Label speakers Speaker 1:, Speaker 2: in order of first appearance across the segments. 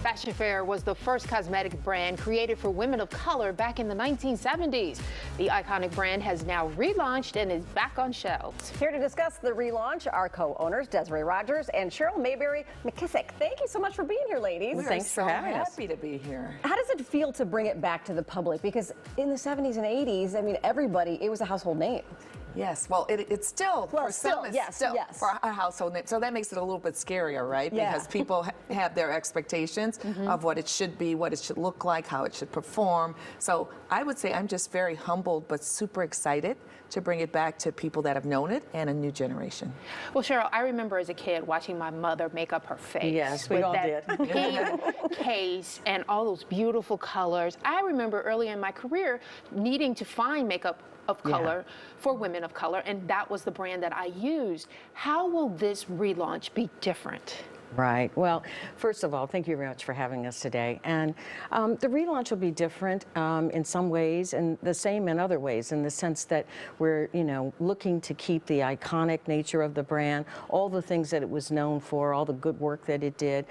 Speaker 1: Fashion Fair was the first cosmetic brand created for women of color back in the 1970s. The iconic brand has now relaunched and is back on shelves.
Speaker 2: Here to discuss the relaunch are co-owners Desiree Rogers and Cheryl Mayberry McKissick. Thank you so much for being here, ladies.
Speaker 3: Thanks for having us. Happy to be here.
Speaker 2: How does it feel to bring it back to the public? Because in the 70s and 80s, I mean, everybody, it was a household name.
Speaker 3: Yes, well, it's still, for some, it's still for a household name. So that makes it a little bit scarier, right?
Speaker 2: Yeah.
Speaker 3: Because people have their expectations of what it should be, what it should look like, how it should perform. So I would say I'm just very humbled but super excited to bring it back to people that have known it and a new generation.
Speaker 1: Well, Cheryl, I remember as a kid watching my mother make up her face.
Speaker 2: Yes, we all did.
Speaker 1: Pink case and all those beautiful colors. I remember early in my career needing to find makeup of color for women of color, and that was the brand that I used. How will this relaunch be different?
Speaker 4: Right. Well, first of all, thank you very much for having us today. And the relaunch will be different in some ways and the same in other ways, in the sense that we're, looking to keep the iconic nature of the brand, all the things that it was known for, all the good work that it did,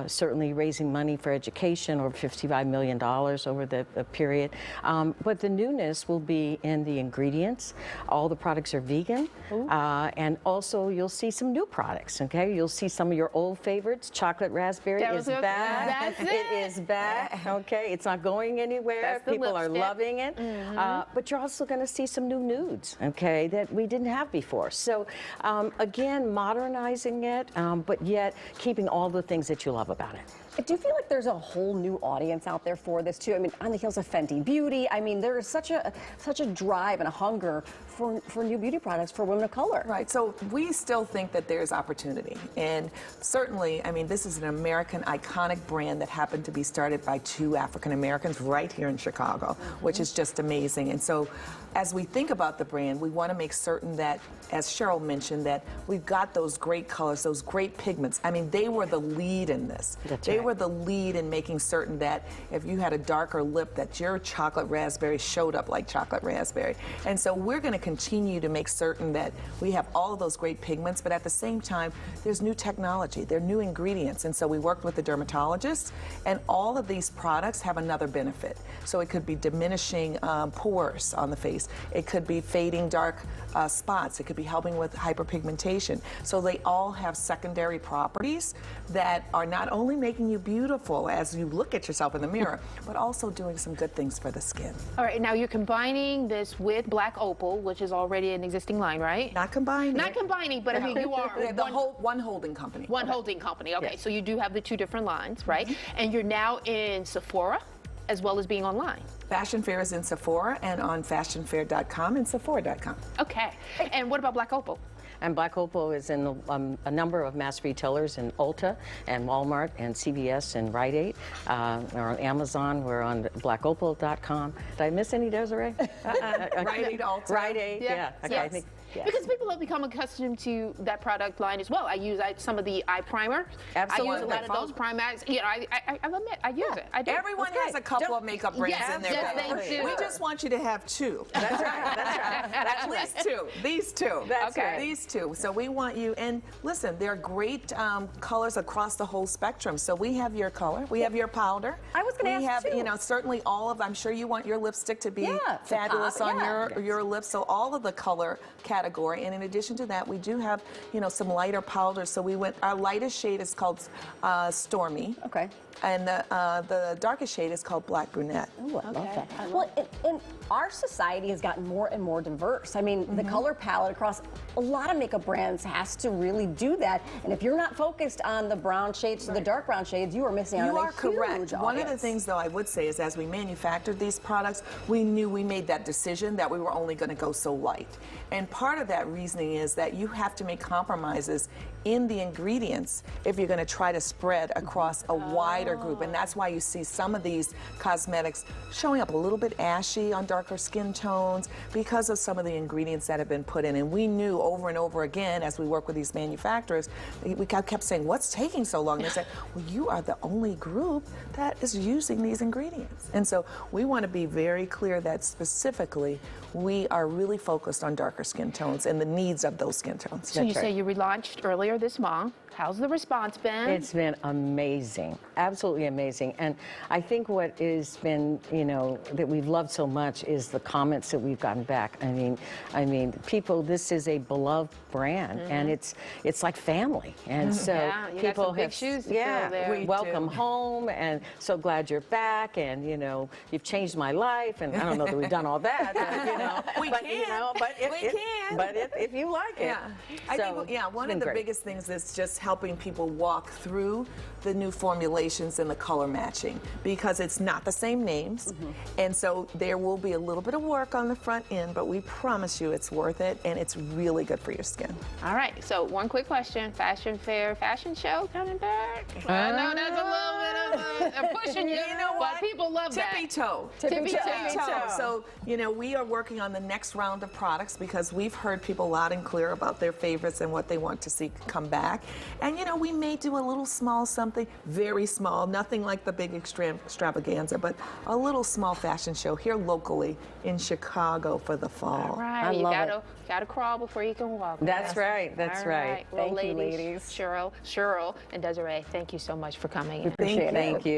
Speaker 4: certainly raising money for education, over $55 million over the period. But the newness will be in the ingredients. All the products are vegan. And also you'll see some new products, okay? You'll see some of your old favorites. Chocolate raspberry is back. It is back. Okay, it's not going anywhere. People are loving it. But you're also going to see some new nudes, okay, that we didn't have before. So again, modernizing it, but yet keeping all the things that you love about it.
Speaker 2: I do feel like there's a whole new audience out there for this too. I mean, on the heels of Fenty Beauty, I mean, there is such a drive and a hunger for new beauty products for women of color.
Speaker 3: Right, so we still think that there's opportunity. And certainly, I mean, this is an American iconic brand that happened to be started by two African Americans right here in Chicago, which is just amazing. And so as we think about the brand, we want to make certain that, as Cheryl mentioned, that we've got those great colors, those great pigments. I mean, they were the lead in this. They were the lead in making certain that if you had a darker lip, that your chocolate raspberry showed up like chocolate raspberry. And so we're going to continue to make certain that we have all of those great pigments, but at the same time, there's new technology, there are new ingredients. And so we worked with the dermatologists, and all of these products have another benefit. So it could be diminishing pores on the face. It could be fading dark spots. It could be helping with hyperpigmentation. So they all have secondary properties that are not only making you beautiful as you look at yourself in the mirror, but also doing some good things for the skin.
Speaker 1: All right, now you're combining this with Black Opal, which is already an existing line, right?
Speaker 3: Not combining.
Speaker 1: Not combining, but I mean, you are
Speaker 3: one holding company.
Speaker 1: One holding company. Okay, so you do have the two different lines, right? And you're now in Sephora, as well as being online.
Speaker 3: Fashion Fair is in Sephora and on fashionfair.com and Sephora.com.
Speaker 1: Okay. And what about Black Opal?
Speaker 4: And Black Opal is in a number of mass retailers in Ulta and Walmart and CVS and Rite Aid. We're on Amazon. We're on blackopal.com. Did I miss any, Desiree?
Speaker 3: Rite Aid, Ulta.
Speaker 4: Rite Aid, yeah. Okay,
Speaker 1: Yes.
Speaker 4: I think. Yeah.
Speaker 1: Because people have become accustomed to that product line as well. I use some of the eye primer.
Speaker 4: Absolutely.
Speaker 1: I use a lot of those primers. You know, I'll admit, I use it. I do.
Speaker 3: Everyone has a couple of makeup brands in their
Speaker 1: yes, they do.
Speaker 3: We just want you to have two.
Speaker 4: That's right. That's right.
Speaker 3: At least two. These two.
Speaker 4: That's right.
Speaker 3: These two. So we want you, and listen, there are great colors across the whole spectrum. So we have your color. We have your powder.
Speaker 2: I was going to ask
Speaker 3: too.
Speaker 2: too.
Speaker 3: You know, certainly all of, I'm sure you want your lipstick to be fabulous on your lips. So all of the color category. And in addition to that, we do have, some lighter powders. So our lightest shade is called Stormy.
Speaker 2: Okay.
Speaker 3: And the darkest shade is called Black Brunette.
Speaker 2: Ooh, I love that. Well, and our society has gotten more and more diverse. I mean, the color palette across a lot of makeup brands has to really do that. And if you're not focused on the brown shades to the dark brown shades, you are missing out on a huge
Speaker 3: correct.
Speaker 2: audience.
Speaker 3: One of the things, though, I would say is as we manufactured these products, we knew we made that decision that we were only going to go so light. And part of that reasoning is that you have to make compromises in the ingredients if you're going to try to spread across a wider group. And that's why you see some of these cosmetics showing up a little bit ashy on darker skin tones because of some of the ingredients that have been put in. And we knew over and over again as we work with these manufacturers, we kept saying, what's taking so long? And they said, well, you are the only group that is using these ingredients. And so we want to be very clear that specifically we are really focused on darker skin tones and the needs of those skin tones.
Speaker 1: So you say you relaunched earlier this month. How's the response been?
Speaker 4: It's been amazing, absolutely amazing. And I think what has been, that we've loved so much is the comments that we've gotten back. I mean, people, this is a beloved brand, and it's like family. And so
Speaker 1: Yeah, you got
Speaker 4: people
Speaker 1: some big
Speaker 4: have,
Speaker 1: shoes to fill there.
Speaker 3: We
Speaker 4: welcome
Speaker 3: do.
Speaker 4: home, and so glad you're back, and you've changed my life. And I don't know that we've done all that, but,
Speaker 3: We
Speaker 4: but,
Speaker 3: can.
Speaker 4: but if,
Speaker 3: We can.
Speaker 4: But if you like it,
Speaker 3: Yeah, I
Speaker 4: So,
Speaker 3: think one
Speaker 4: it's
Speaker 3: of
Speaker 4: been
Speaker 3: the
Speaker 4: great.
Speaker 3: biggest things is just helping people walk through the new formulations and the color matching, because it's not the same names, and so there will be a little bit of work on the front end, but we promise you it's worth it, and it's really good for your skin.
Speaker 1: All right, so one quick question. Fashion fair, fashion show coming back? I know that's a little bit of a pushing you,
Speaker 3: You know what?
Speaker 1: but people love
Speaker 3: Tippy
Speaker 1: that.
Speaker 3: toe.
Speaker 1: Tippy toe.
Speaker 3: So, we are working on the next round of products because we've heard people loud and clear about their favorites and what they want to see come back. And, we may do a little small something, very small, nothing like the big extravaganza, but a little small fashion show here locally in Chicago for the fall.
Speaker 1: All right,
Speaker 4: I
Speaker 1: you
Speaker 4: love
Speaker 1: gotta crawl before you can walk.
Speaker 4: That's right. That's
Speaker 1: All
Speaker 4: right.
Speaker 1: Well,
Speaker 2: Thank you,
Speaker 1: ladies,
Speaker 2: ladies.
Speaker 1: Cheryl, and Desiree, thank you so much for coming in.
Speaker 3: Thank you.
Speaker 4: Thank you.